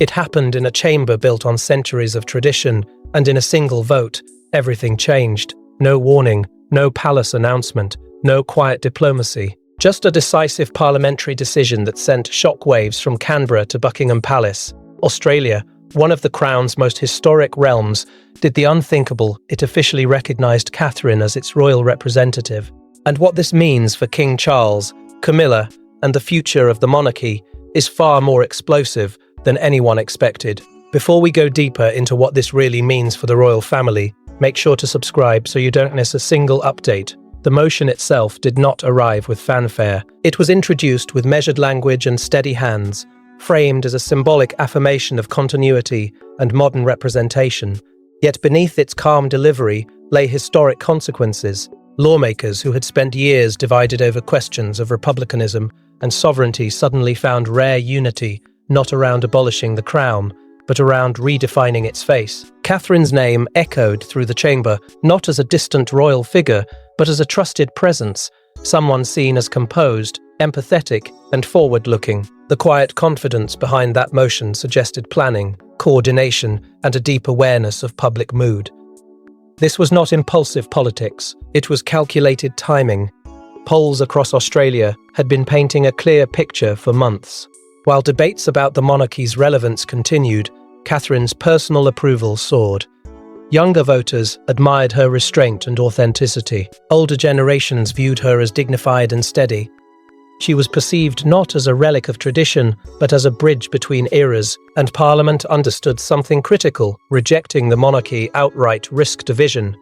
It happened in a chamber built on centuries of tradition, and in a single vote, everything changed. No warning, no palace announcement, no quiet diplomacy. Just a decisive parliamentary decision that sent shockwaves from Canberra to Buckingham Palace. Australia, one of the Crown's most historic realms, did the unthinkable. It officially recognised Catherine as its royal representative. And what this means for King Charles, Camilla, and the future of the monarchy is far more explosive than anyone expected. Before we go deeper into what this really means for the royal family, make sure to subscribe so you don't miss a single update. The motion itself did not arrive with fanfare. It was introduced with measured language and steady hands, framed as a symbolic affirmation of continuity and modern representation. Yet beneath its calm delivery lay historic consequences. Lawmakers who had spent years divided over questions of republicanism and sovereignty suddenly found rare unity, not around abolishing the crown, but around redefining its face. Catherine's name echoed through the chamber, not as a distant royal figure, but as a trusted presence, someone seen as composed, empathetic, and forward-looking. The quiet confidence behind that motion suggested planning, coordination, and a deep awareness of public mood. This was not impulsive politics, it was calculated timing. Polls across Australia had been painting a clear picture for months. While debates about the monarchy's relevance continued, Catherine's personal approval soared. Younger voters admired her restraint and authenticity. Older generations viewed her as dignified and steady. She was perceived not as a relic of tradition, but as a bridge between eras, and Parliament understood something critical: rejecting the monarchy outright risked division.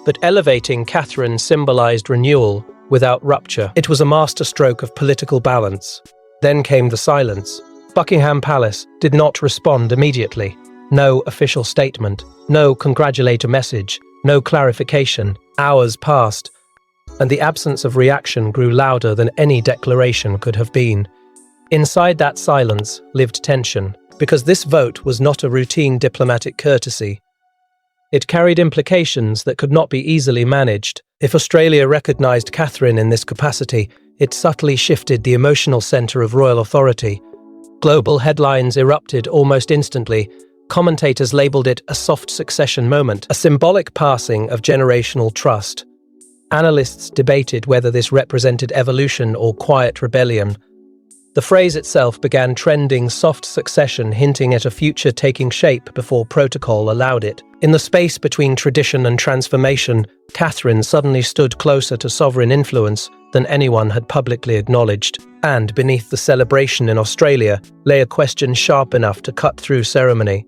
But elevating Catherine symbolised renewal without rupture. It was a masterstroke of political balance. Then came the silence. Buckingham Palace did not respond immediately. No official statement, no congratulatory message, no clarification. Hours passed, and the absence of reaction grew louder than any declaration could have been. Inside that silence lived tension, because this vote was not a routine diplomatic courtesy. It carried implications that could not be easily managed. If Australia recognised Catherine in this capacity, it subtly shifted the emotional centre of royal authority. Global headlines erupted almost instantly. Commentators labelled it a soft succession moment, a symbolic passing of generational trust. Analysts debated whether this represented evolution or quiet rebellion. The phrase itself began trending soft succession, hinting at a future taking shape before protocol allowed it. In the space between tradition and transformation, Catherine suddenly stood closer to sovereign influence than anyone had publicly acknowledged. And beneath the celebration in Australia lay a question sharp enough to cut through ceremony.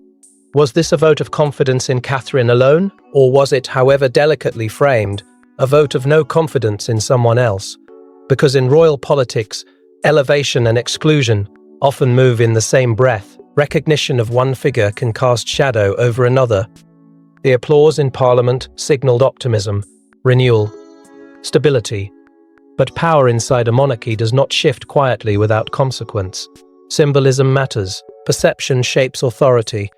Was this a vote of confidence in Catherine alone? Or was it, however delicately framed, a vote of no confidence in someone else? Because in royal politics, elevation and exclusion often move in the same breath. Recognition of one figure can cast shadow over another. The applause in Parliament signalled optimism, renewal, stability. But power inside a monarchy does not shift quietly without consequence. Symbolism matters, perception shapes authority,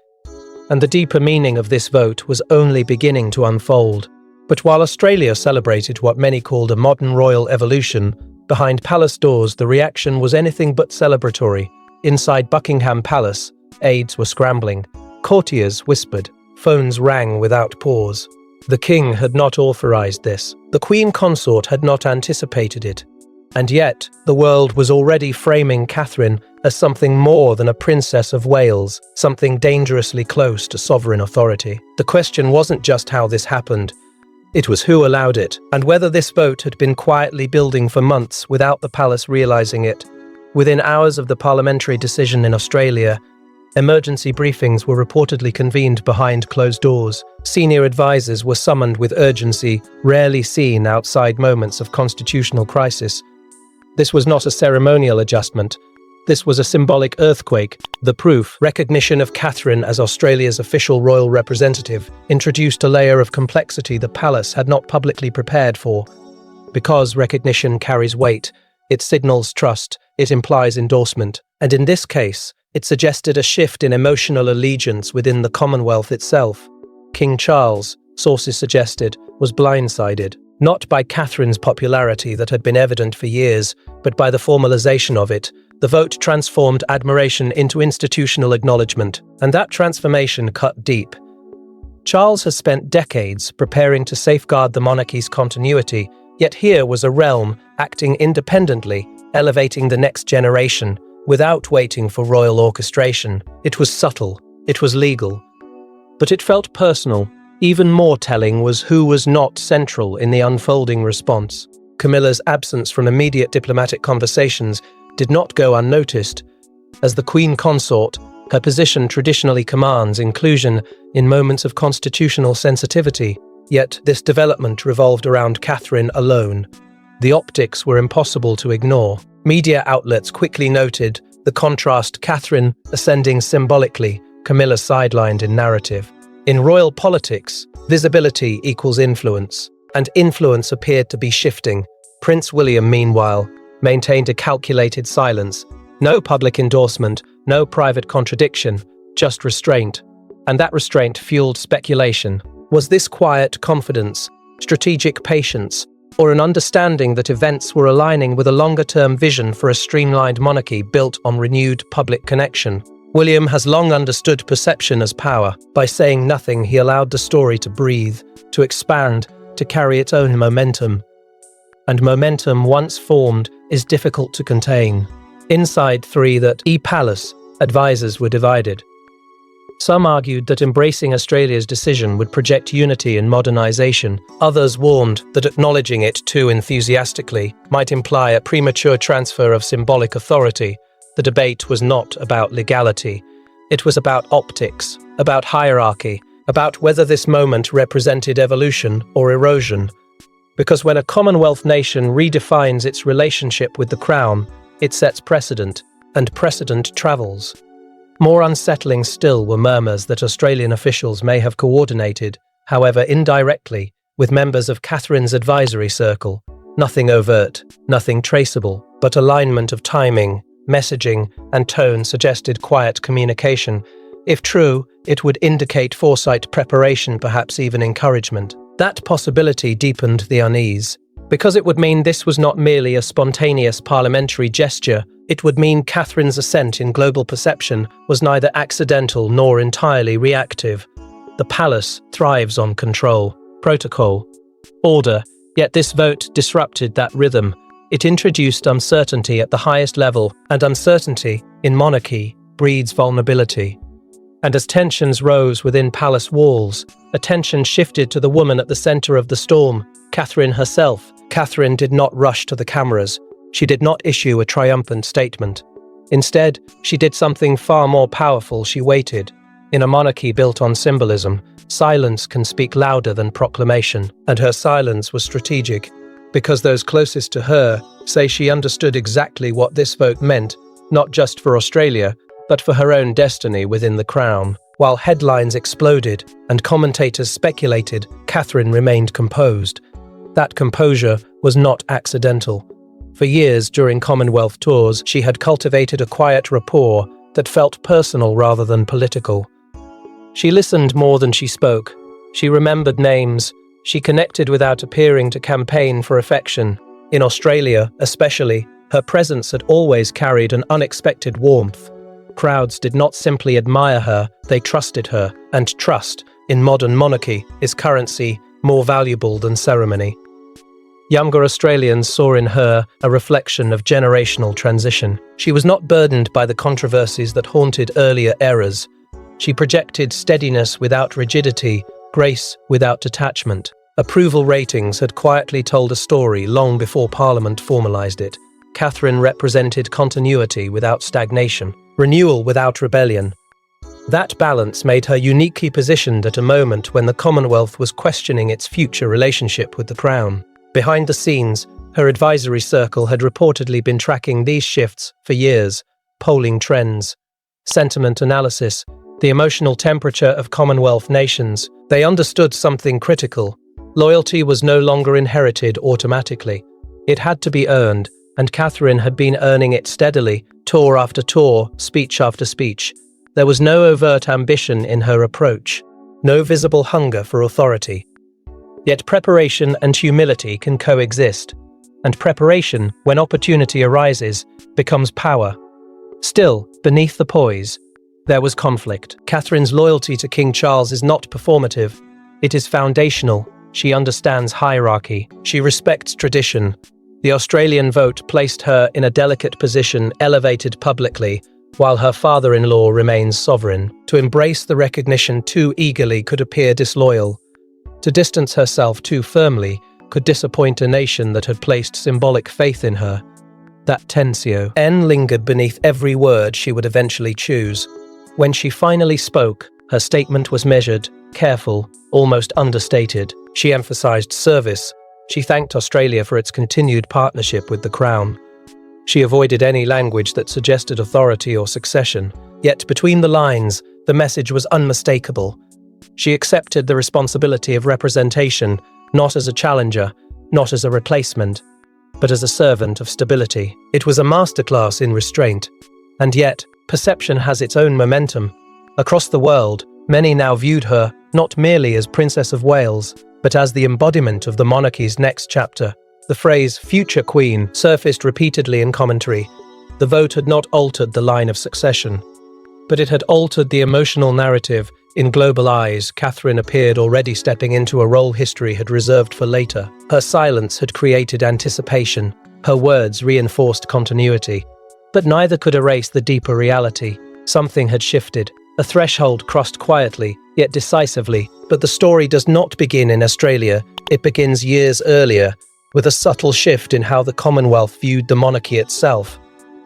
and the deeper meaning of this vote was only beginning to unfold. But while Australia celebrated what many called a modern royal evolution, behind palace doors the reaction was anything but celebratory. Inside Buckingham Palace, aides were scrambling. Courtiers whispered. Phones rang without pause. The king had not authorised this. The queen consort had not anticipated it. And yet, the world was already framing Catherine as something more than a princess of Wales, something dangerously close to sovereign authority. The question wasn't just how this happened, it was who allowed it, and whether this vote had been quietly building for months without the palace realising it. Within hours of the parliamentary decision in Australia, emergency briefings were reportedly convened behind closed doors. Senior advisors were summoned with urgency, rarely seen outside moments of constitutional crisis. This was not a ceremonial adjustment. This was a symbolic earthquake. The proof, recognition of Catherine as Australia's official royal representative, introduced a layer of complexity the palace had not publicly prepared for. Because recognition carries weight, it signals trust, it implies endorsement, and in this case, it suggested a shift in emotional allegiance within the Commonwealth itself. King Charles, sources suggested, was blindsided, not by Catherine's popularity that had been evident for years, but by the formalisation of it, The vote transformed admiration into institutional acknowledgement, and that transformation cut deep. Charles has spent decades preparing to safeguard the monarchy's continuity, yet here was a realm acting independently, elevating the next generation, without waiting for royal orchestration. It was subtle, it was legal, but it felt personal. Even more telling was who was not central in the unfolding response. Camilla's absence from immediate diplomatic conversations did not go unnoticed. As the Queen Consort, her position traditionally commands inclusion in moments of constitutional sensitivity, yet this development revolved around Catherine alone. The optics were impossible to ignore. Media outlets quickly noted the contrast: Catherine ascending symbolically, Camilla sidelined in narrative. In royal politics, visibility equals influence, and influence appeared to be shifting. Prince William, meanwhile, maintained a calculated silence. No public endorsement, no private contradiction, just restraint. And that restraint fueled speculation. Was this quiet confidence, strategic patience, or an understanding that events were aligning with a longer-term vision for a streamlined monarchy built on renewed public connection? William has long understood perception as power. By saying nothing, he allowed the story to breathe, to expand, to carry its own momentum. And momentum, once formed, is difficult to contain. Inside Palace, advisors were divided. Some argued that embracing Australia's decision would project unity and modernisation. Others warned that acknowledging it too enthusiastically might imply a premature transfer of symbolic authority. The debate was not about legality. It was about optics, about hierarchy, about whether this moment represented evolution or erosion. Because when a Commonwealth nation redefines its relationship with the Crown, it sets precedent, and precedent travels. More unsettling still were murmurs that Australian officials may have coordinated, however indirectly, with members of Catherine's advisory circle. Nothing overt, nothing traceable, but alignment of timing, messaging, and tone suggested quiet communication. If true, it would indicate foresight, preparation, perhaps even encouragement. That possibility deepened the unease, because it would mean this was not merely a spontaneous parliamentary gesture. It would mean Catherine's ascent in global perception was neither accidental nor entirely reactive. The palace thrives on control, protocol, order, yet this vote disrupted that rhythm. It introduced uncertainty at the highest level, and uncertainty, in monarchy, breeds vulnerability. And as tensions rose within palace walls, attention shifted to the woman at the center of the storm, Catherine herself. Catherine did not rush to the cameras. She did not issue a triumphant statement. Instead, she did something far more powerful. She waited. In a monarchy built on symbolism, silence can speak louder than proclamation, and her silence was strategic, because those closest to her say she understood exactly what this vote meant, not just for Australia, but for her own destiny within the Crown. While headlines exploded and commentators speculated, Catherine remained composed. That composure was not accidental. For years during Commonwealth tours, she had cultivated a quiet rapport that felt personal rather than political. She listened more than she spoke. She remembered names. She connected without appearing to campaign for affection. In Australia, especially, her presence had always carried an unexpected warmth. Crowds did not simply admire her, they trusted her, and trust, in modern monarchy, is currency more valuable than ceremony. Younger Australians saw in her a reflection of generational transition. She was not burdened by the controversies that haunted earlier eras. She projected steadiness without rigidity, grace without detachment. Approval ratings had quietly told a story long before Parliament formalised it. Catherine represented continuity without stagnation, renewal without rebellion. That balance made her uniquely positioned at a moment when the Commonwealth was questioning its future relationship with the Crown. Behind the scenes, her advisory circle had reportedly been tracking these shifts for years, polling trends, sentiment analysis, the emotional temperature of Commonwealth nations. They understood something critical. Loyalty was no longer inherited automatically. It had to be earned, and Catherine had been earning it steadily, tour after tour, speech after speech. There was no overt ambition in her approach, no visible hunger for authority. Yet preparation and humility can coexist, and preparation, when opportunity arises, becomes power. Still, beneath the poise, there was conflict. Catherine's loyalty to King Charles is not performative. It is foundational. She understands hierarchy. She respects tradition. The Australian vote placed her in a delicate position, elevated publicly, while her father-in-law remains sovereign. To embrace the recognition too eagerly could appear disloyal. To distance herself too firmly could disappoint a nation that had placed symbolic faith in her. That tensio lingered beneath every word she would eventually choose. When she finally spoke, her statement was measured, careful, almost understated. She emphasized service. She thanked Australia for its continued partnership with the Crown. She avoided any language that suggested authority or succession. Yet between the lines, the message was unmistakable. She accepted the responsibility of representation, not as a challenger, not as a replacement, but as a servant of stability. It was a masterclass in restraint. And yet, perception has its own momentum. Across the world, many now viewed her not merely as Princess of Wales, but as the embodiment of the monarchy's next chapter. The phrase "future queen" surfaced repeatedly in commentary. The vote had not altered the line of succession, but it had altered the emotional narrative. In global eyes, Catherine appeared already stepping into a role history had reserved for later. Her silence had created anticipation. Her words reinforced continuity. But neither could erase the deeper reality. Something had shifted. A threshold crossed quietly, yet decisively. But the story does not begin in Australia. It begins years earlier, with a subtle shift in how the Commonwealth viewed the monarchy itself.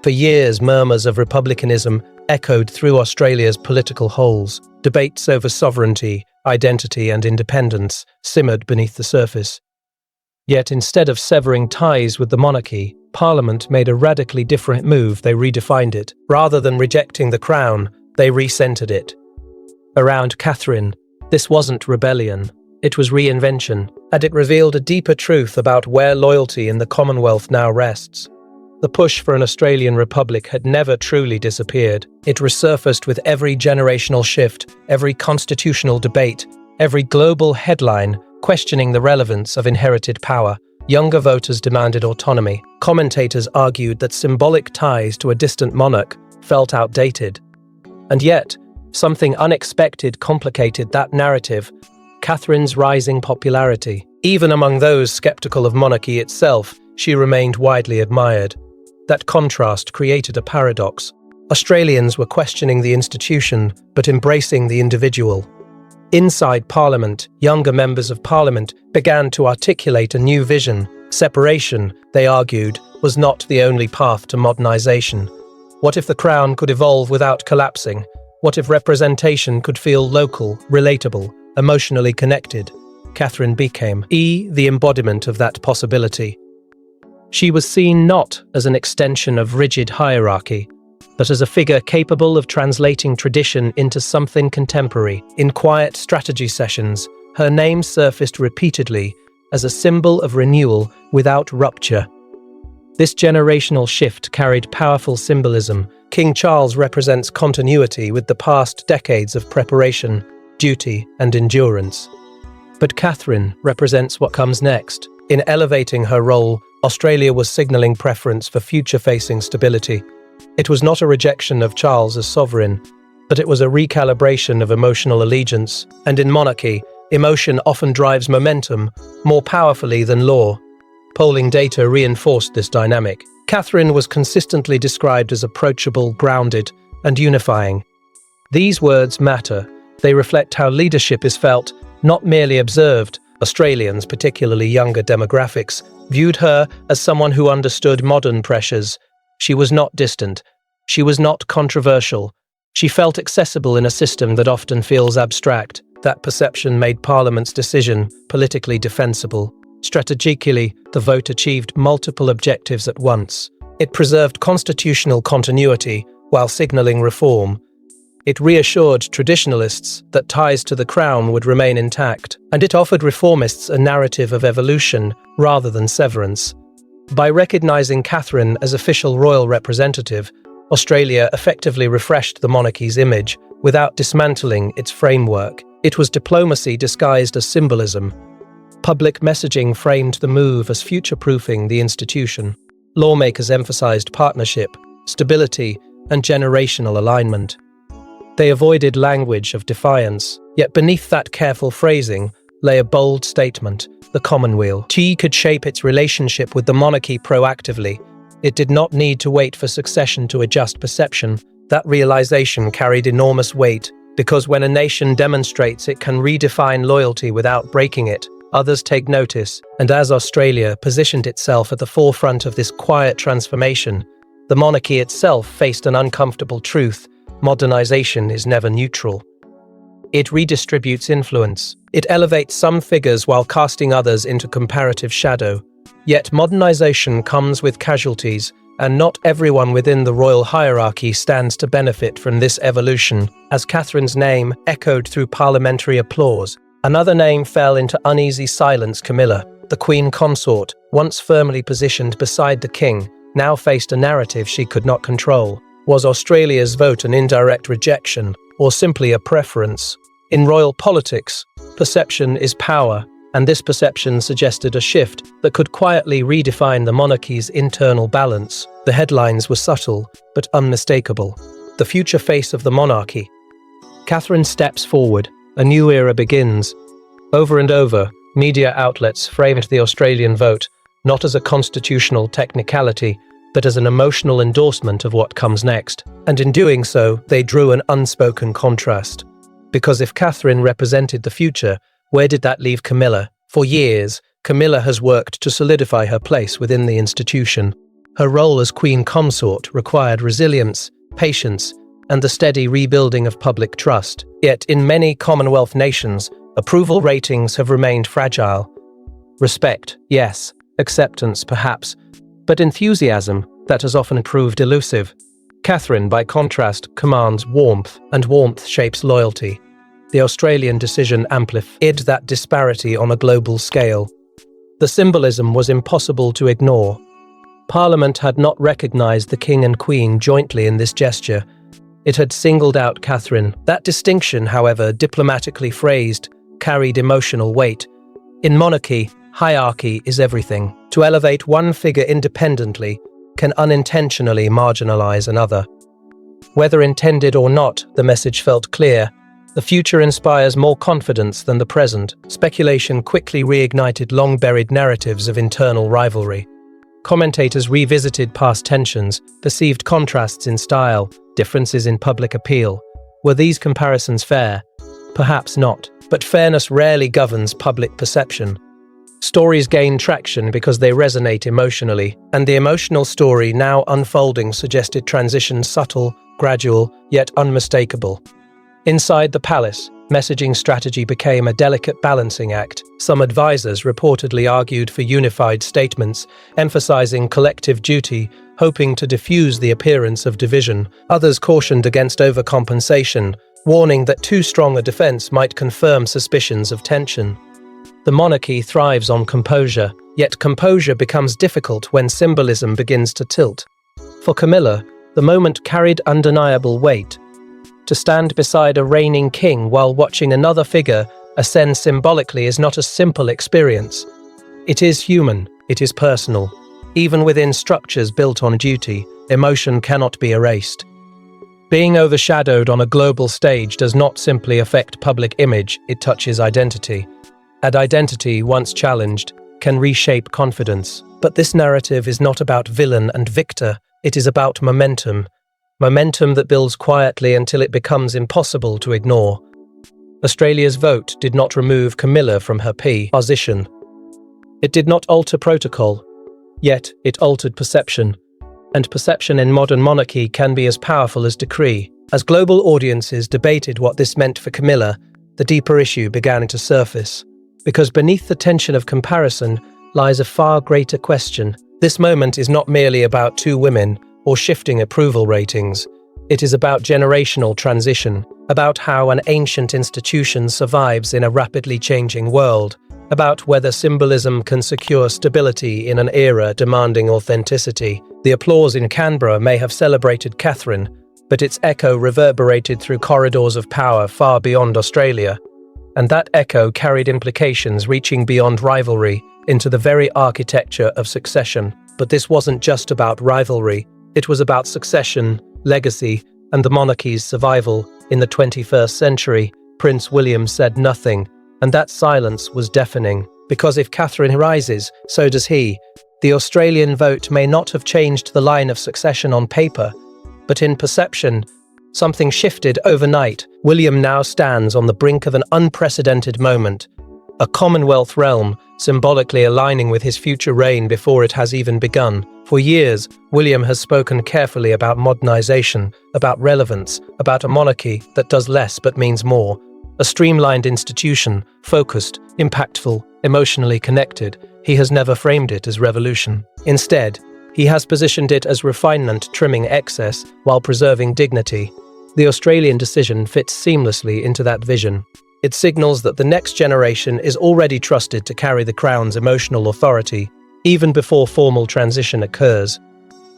For years, murmurs of republicanism echoed through Australia's political halls. Debates over sovereignty, identity, and independence simmered beneath the surface. Yet instead of severing ties with the monarchy, Parliament made a radically different move. They redefined it. Rather than rejecting the crown, they recentered it. Around Catherine, this wasn't rebellion, it was reinvention, and it revealed a deeper truth about where loyalty in the Commonwealth now rests. The push for an Australian republic had never truly disappeared. It resurfaced with every generational shift, every constitutional debate, every global headline questioning the relevance of inherited power. Younger voters demanded autonomy. Commentators argued that symbolic ties to a distant monarch felt outdated. And yet, something unexpected complicated that narrative: Catherine's rising popularity. Even among those skeptical of monarchy itself, she remained widely admired. That contrast created a paradox. Australians were questioning the institution, but embracing the individual. Inside Parliament, younger members of Parliament began to articulate a new vision. Separation, they argued, was not the only path to modernisation. What if the Crown could evolve without collapsing? What if representation could feel local, relatable, emotionally connected? Catherine became the embodiment of that possibility. She was seen not as an extension of rigid hierarchy, but as a figure capable of translating tradition into something contemporary. In quiet strategy sessions, her name surfaced repeatedly as a symbol of renewal without rupture. This generational shift carried powerful symbolism. King Charles represents continuity with the past decades of preparation, duty, and endurance. But Catherine represents what comes next. In elevating her role, Australia was signalling preference for future-facing stability. It was not a rejection of Charles as sovereign, but it was a recalibration of emotional allegiance. And in monarchy, emotion often drives momentum more powerfully than law. Polling data reinforced this dynamic. Catherine was consistently described as approachable, grounded, and unifying. These words matter. They reflect how leadership is felt, not merely observed. Australians, particularly younger demographics, viewed her as someone who understood modern pressures. She was not distant. She was not controversial. She felt accessible in a system that often feels abstract. That perception made Parliament's decision politically defensible. Strategically, the vote achieved multiple objectives at once. It preserved constitutional continuity while signalling reform. It reassured traditionalists that ties to the crown would remain intact, and it offered reformists a narrative of evolution rather than severance. By recognizing Catherine as official royal representative, Australia effectively refreshed the monarchy's image without dismantling its framework. It was diplomacy disguised as symbolism. Public messaging framed the move as future-proofing the institution. Lawmakers emphasized partnership, stability, and generational alignment. They avoided language of defiance, yet beneath that careful phrasing lay a bold statement: the Commonwealth. She could shape its relationship with the monarchy proactively. It did not need to wait for succession to adjust perception. That realization carried enormous weight, because when a nation demonstrates it can redefine loyalty without breaking it, others take notice. And as Australia positioned itself at the forefront of this quiet transformation, the monarchy itself faced an uncomfortable truth: modernization is never neutral. It redistributes influence. It elevates some figures while casting others into comparative shadow. Yet modernization comes with casualties, and not everyone within the royal hierarchy stands to benefit from this evolution. As Catherine's name echoed through parliamentary applause, another name fell into uneasy silence. Camilla, the Queen Consort, once firmly positioned beside the King, now faced a narrative she could not control. Was Australia's vote an indirect rejection, or simply a preference? In royal politics, perception is power, and this perception suggested a shift that could quietly redefine the monarchy's internal balance. The headlines were subtle, but unmistakable. The future face of the monarchy. Catherine steps forward. A new era begins. Over and over, media outlets framed the Australian vote not as a constitutional technicality, but as an emotional endorsement of what comes next. And in doing so, they drew an unspoken contrast. Because if Catherine represented the future, where did that leave Camilla? For years, Camilla has worked to solidify her place within the institution. Her role as Queen Consort required resilience, patience, and the steady rebuilding of public trust. Yet in many Commonwealth nations, approval ratings have remained fragile. Respect, yes. Acceptance, perhaps. But enthusiasm, that has often proved elusive. Catherine, by contrast, commands warmth, and warmth shapes loyalty. The Australian decision amplified that disparity on a global scale. The symbolism was impossible to ignore. Parliament had not recognised the King and Queen jointly in this gesture. It had singled out Catherine. That distinction, however, diplomatically phrased, carried emotional weight. In monarchy, hierarchy is everything. To elevate one figure independently can unintentionally marginalise another. Whether intended or not, the message felt clear. The future inspires more confidence than the present. Speculation quickly reignited long-buried narratives of internal rivalry. Commentators revisited past tensions, perceived contrasts in style, differences in public appeal. Were these comparisons fair? Perhaps not, but fairness rarely governs public perception. Stories gain traction because they resonate emotionally, and the emotional story now unfolding suggested transitions subtle, gradual, yet unmistakable. Inside the palace, messaging strategy became a delicate balancing act. Some advisors reportedly argued for unified statements, emphasizing collective duty, hoping to diffuse the appearance of division. Others cautioned against overcompensation, warning that too strong a defense might confirm suspicions of tension. The monarchy thrives on composure, yet composure becomes difficult when symbolism begins to tilt. For Camilla, the moment carried undeniable weight. To stand beside a reigning king while watching another figure ascend symbolically is not a simple experience. It is human, it is personal. Even within structures built on duty, emotion cannot be erased. Being overshadowed on a global stage does not simply affect public image, it touches identity. And identity, once challenged, can reshape confidence. But this narrative is not about villain and victor, it is about momentum. Momentum that builds quietly until it becomes impossible to ignore. Australia's vote did not remove Camilla from her position. It did not alter protocol, yet it altered perception. And perception in modern monarchy can be as powerful as decree. As global audiences debated what this meant for Camilla, the deeper issue began to surface. Because beneath the tension of comparison lies a far greater question. This moment is not merely about two women or shifting approval ratings. It is about generational transition, about how an ancient institution survives in a rapidly changing world, about whether symbolism can secure stability in an era demanding authenticity. The applause in Canberra may have celebrated Catherine, but its echo reverberated through corridors of power far beyond Australia. And that echo carried implications reaching beyond rivalry into the very architecture of succession. But this wasn't just about rivalry, it was about succession, legacy, and the monarchy's survival in the 21st century, Prince William said nothing, and that silence was deafening. Because if Catherine rises, so does he. The Australian vote may not have changed the line of succession on paper, but in perception, something shifted overnight. William now stands on the brink of an unprecedented moment, a Commonwealth realm symbolically aligning with his future reign before it has even begun. For years, William has spoken carefully about modernization, about relevance, about a monarchy that does less but means more. A streamlined institution, focused, impactful, emotionally connected. He has never framed it as revolution. Instead, he has positioned it as refinement, trimming excess while preserving dignity. The Australian decision fits seamlessly into that vision. It signals that the next generation is already trusted to carry the crown's emotional authority, even before formal transition occurs.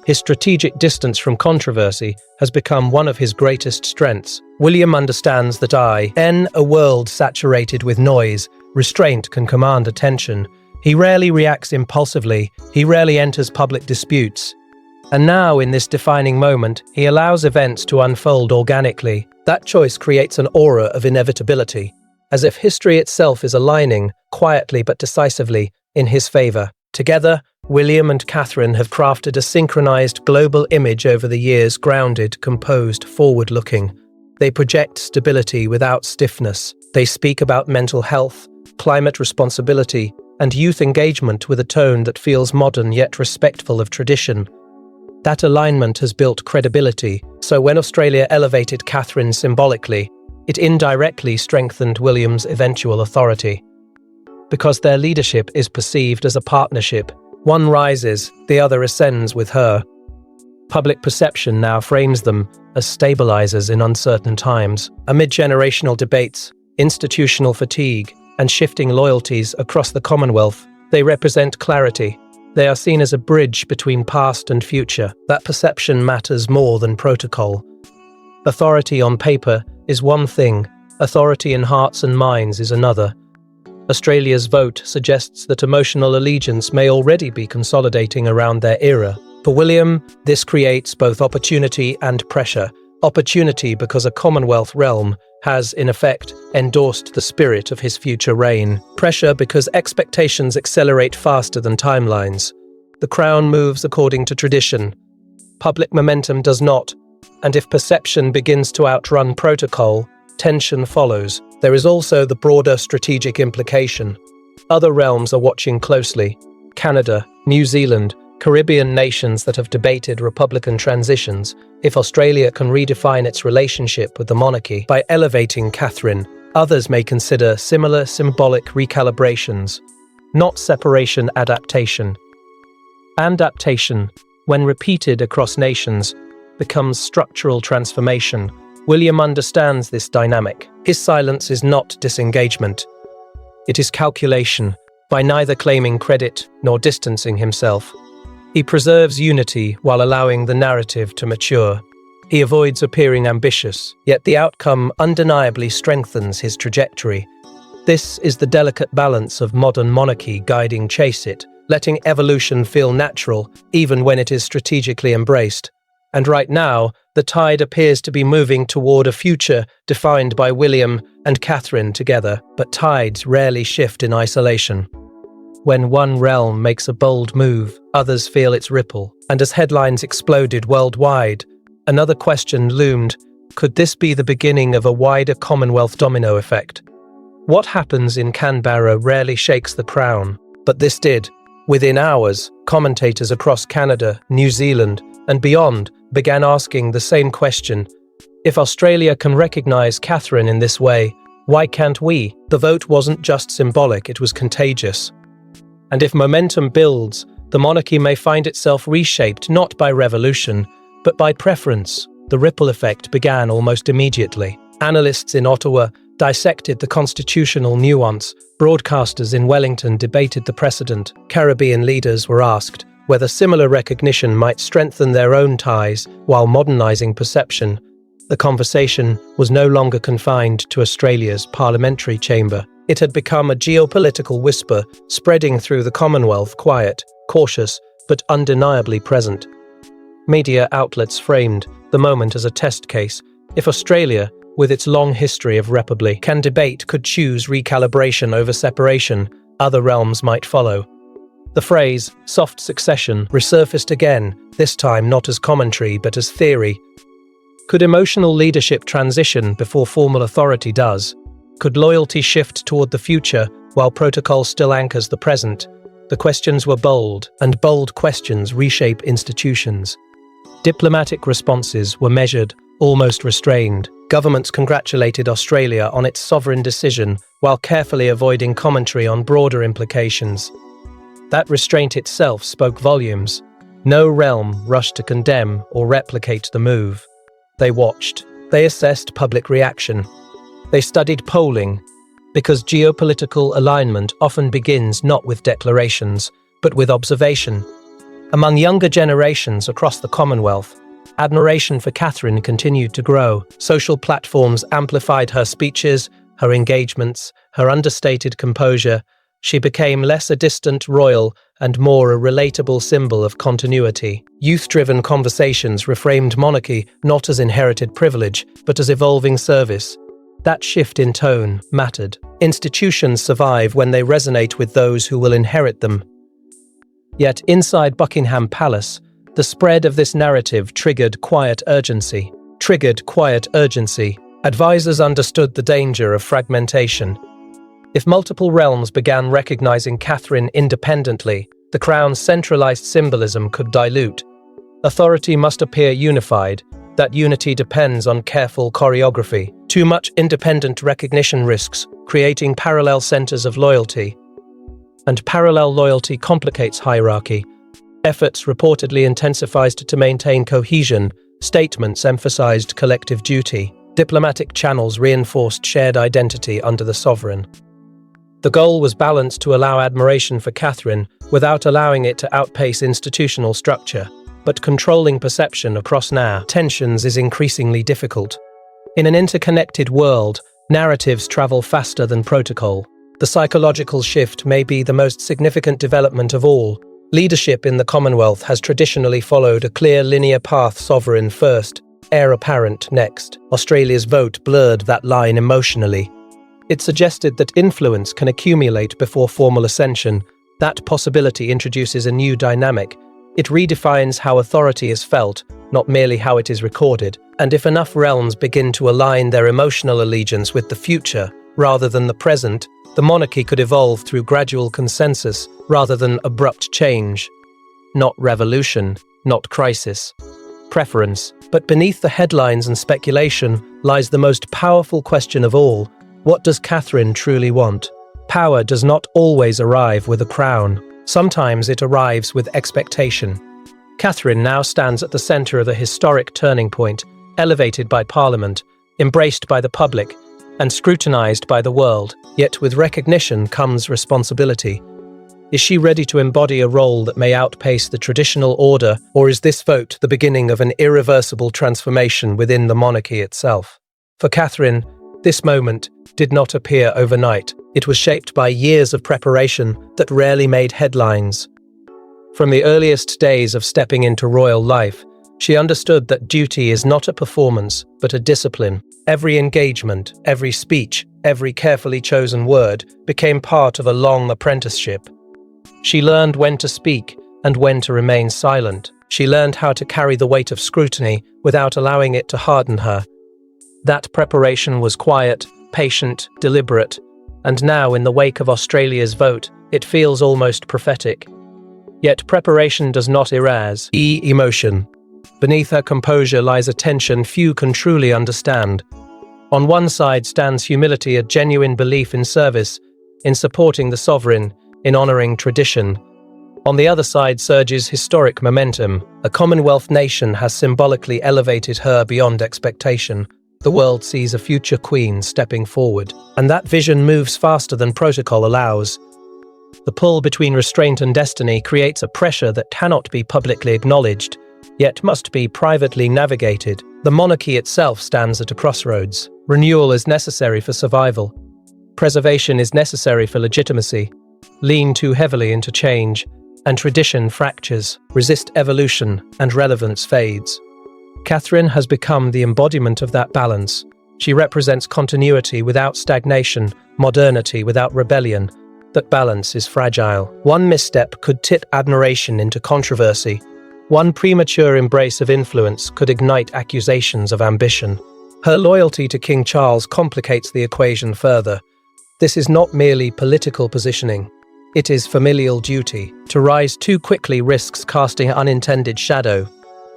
His strategic distance from controversy has become one of his greatest strengths. William understands that in a world saturated with noise, restraint can command attention. He rarely reacts impulsively, he rarely enters public disputes. And now, in this defining moment, he allows events to unfold organically. That choice creates an aura of inevitability, as if history itself is aligning, quietly but decisively, in his favor. Together, William and Catherine have crafted a synchronized global image over the years, grounded, composed, forward-looking. They project stability without stiffness. They speak about mental health, climate responsibility, and youth engagement with a tone that feels modern yet respectful of tradition. That alignment has built credibility, so when Australia elevated Catherine symbolically, it indirectly strengthened William's eventual authority. Because their leadership is perceived as a partnership, one rises, the other ascends with her. Public perception now frames them as stabilizers in uncertain times. Amid generational debates, institutional fatigue, and shifting loyalties across the Commonwealth, they represent clarity. They are seen as a bridge between past and future. That perception matters more than protocol. Authority on paper is one thing, authority in hearts and minds is another. Australia's vote suggests that emotional allegiance may already be consolidating around their era. For William, this creates both opportunity and pressure. Opportunity because a Commonwealth realm has, in effect, endorsed the spirit of his future reign. Pressure because expectations accelerate faster than timelines. The crown moves according to tradition. Public momentum does not, and if perception begins to outrun protocol, tension follows. There is also the broader strategic implication. Other realms are watching closely. Canada, New Zealand, Caribbean nations that have debated republican transitions. If Australia can redefine its relationship with the monarchy by elevating Catherine, others may consider similar symbolic recalibrations, not separation adaptation. Adaptation, when repeated across nations, becomes structural transformation. William understands this dynamic. His silence is not disengagement. It is calculation, by neither claiming credit nor distancing himself. He preserves unity while allowing the narrative to mature. He avoids appearing ambitious, yet the outcome undeniably strengthens his trajectory. This is the delicate balance of modern monarchy guiding Chase It, letting evolution feel natural even when it is strategically embraced. And right now, the tide appears to be moving toward a future defined by William and Catherine together, but tides rarely shift in isolation. When one realm makes a bold move, others feel its ripple. And as headlines exploded worldwide, another question loomed: could this be the beginning of a wider Commonwealth domino effect? What happens in Canberra rarely shakes the crown, but this did. Within hours, commentators across Canada, New Zealand, and beyond began asking the same question. If Australia can recognise Catherine in this way, why can't we? The vote wasn't just symbolic, it was contagious. And if momentum builds, the monarchy may find itself reshaped not by revolution, but by preference. The ripple effect began almost immediately. Analysts in Ottawa dissected the constitutional nuance. Broadcasters in Wellington debated the precedent. Caribbean leaders were asked whether similar recognition might strengthen their own ties while modernising perception. The conversation was no longer confined to Australia's parliamentary chamber. It had become a geopolitical whisper, spreading through the Commonwealth, quiet, cautious, but undeniably present. Media outlets framed the moment as a test case. If Australia, with its long history of republic, can debate could choose recalibration over separation, other realms might follow. The phrase, soft succession, resurfaced again, this time not as commentary but as theory. Could emotional leadership transition before formal authority does? Could loyalty shift toward the future while protocol still anchors the present? The questions were bold, and bold questions reshape institutions. Diplomatic responses were measured, almost restrained. Governments congratulated Australia on its sovereign decision while carefully avoiding commentary on broader implications. That restraint itself spoke volumes. No realm rushed to condemn or replicate the move. They watched. They assessed public reaction. They studied polling, because geopolitical alignment often begins not with declarations, but with observation. Among younger generations across the Commonwealth, admiration for Catherine continued to grow. Social platforms amplified her speeches, her engagements, her understated composure. She became less a distant royal and more a relatable symbol of continuity. Youth-driven conversations reframed monarchy not as inherited privilege, but as evolving service. That shift in tone mattered. Institutions survive when they resonate with those who will inherit them. Yet inside Buckingham Palace, the spread of this narrative triggered quiet urgency. Advisors understood the danger of fragmentation. If multiple realms began recognizing Catherine independently, the crown's centralized symbolism could dilute. Authority must appear unified. That unity depends on careful choreography. Too much independent recognition risks creating parallel centers of loyalty. And parallel loyalty complicates hierarchy. Efforts reportedly intensified to maintain cohesion. Statements emphasized collective duty. Diplomatic channels reinforced shared identity under the sovereign. The goal was balanced to allow admiration for Catherine without allowing it to outpace institutional structure. But controlling perception across tensions is increasingly difficult. In an interconnected world, narratives travel faster than protocol. The psychological shift may be the most significant development of all. Leadership in the Commonwealth has traditionally followed a clear linear path: sovereign first, heir apparent next. Australia's vote blurred that line emotionally. It suggested that influence can accumulate before formal ascension. That possibility introduces a new dynamic. It redefines how authority is felt, not merely how it is recorded. And if enough realms begin to align their emotional allegiance with the future rather than the present, the monarchy could evolve through gradual consensus rather than abrupt change. Not revolution, not crisis. Preference. But beneath the headlines and speculation lies the most powerful question of all. What does Catherine truly want? Power does not always arrive with a crown. Sometimes it arrives with expectation. Catherine now stands at the centre of a historic turning point, elevated by Parliament, embraced by the public, and scrutinised by the world. Yet with recognition comes responsibility. Is she ready to embody a role that may outpace the traditional order, or is this vote the beginning of an irreversible transformation within the monarchy itself? For Catherine, this moment did not appear overnight. It was shaped by years of preparation that rarely made headlines. From the earliest days of stepping into royal life, she understood that duty is not a performance, but a discipline. Every engagement, every speech, every carefully chosen word became part of a long apprenticeship. She learned when to speak and when to remain silent. She learned how to carry the weight of scrutiny without allowing it to harden her. That preparation was quiet, patient, deliberate, and now, in the wake of Australia's vote, it feels almost prophetic. Yet preparation does not erase emotion. Beneath her composure lies a tension few can truly understand. On one side stands humility, a genuine belief in service, in supporting the sovereign, in honouring tradition. On the other side surges historic momentum. A Commonwealth nation has symbolically elevated her beyond expectation. The world sees a future queen stepping forward, and that vision moves faster than protocol allows. The pull between restraint and destiny creates a pressure that cannot be publicly acknowledged, yet must be privately navigated. The monarchy itself stands at a crossroads. Renewal is necessary for survival. Preservation is necessary for legitimacy. Lean too heavily into change, and tradition fractures, resist evolution, and relevance fades. Catherine has become the embodiment of that balance. She represents continuity without stagnation, modernity without rebellion. That balance is fragile. One misstep could tip admiration into controversy. One premature embrace of influence could ignite accusations of ambition. Her loyalty to King Charles complicates the equation further. This is not merely political positioning. It is familial duty. To rise too quickly risks casting unintended shadow.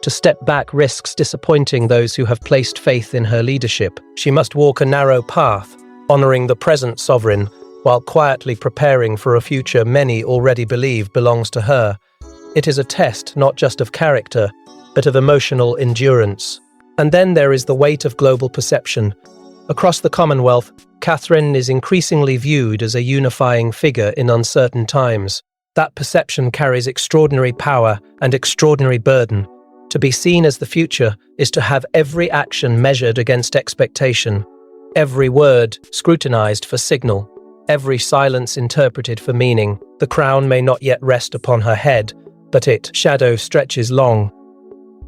To step back risks disappointing those who have placed faith in her leadership. She must walk a narrow path, honoring the present sovereign, while quietly preparing for a future many already believe belongs to her. It is a test not just of character, but of emotional endurance. And then there is the weight of global perception. Across the Commonwealth, Catherine is increasingly viewed as a unifying figure in uncertain times. That perception carries extraordinary power and extraordinary burden. To be seen as the future is to have every action measured against expectation, every word scrutinized for signal, every silence interpreted for meaning. The crown may not yet rest upon her head, but its shadow stretches long.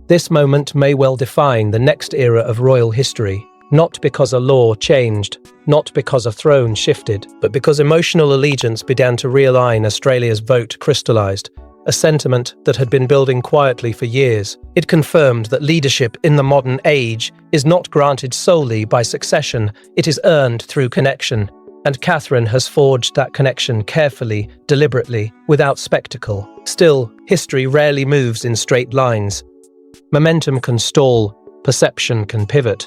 This moment may well define the next era of royal history, not because a law changed, not because a throne shifted, but because emotional allegiance began to realign. Australia's vote crystallized, a sentiment that had been building quietly for years. It confirmed that leadership in the modern age is not granted solely by succession, it is earned through connection. And Catherine has forged that connection carefully, deliberately, without spectacle. Still, history rarely moves in straight lines. Momentum can stall, perception can pivot.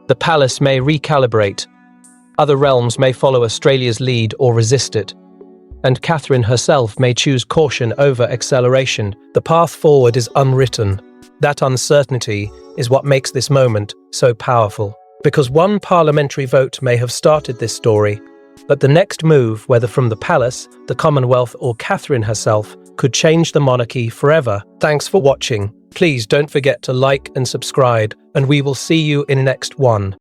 The palace may recalibrate. Other realms may follow Australia's lead or resist it. And Catherine herself may choose caution over acceleration. The path forward is unwritten. That uncertainty is what makes this moment so powerful. Because one parliamentary vote may have started this story, but the next move, whether from the palace, the Commonwealth, or Catherine herself, could change the monarchy forever. Thanks for watching. Please don't forget to like and subscribe, and we will see you in the next one.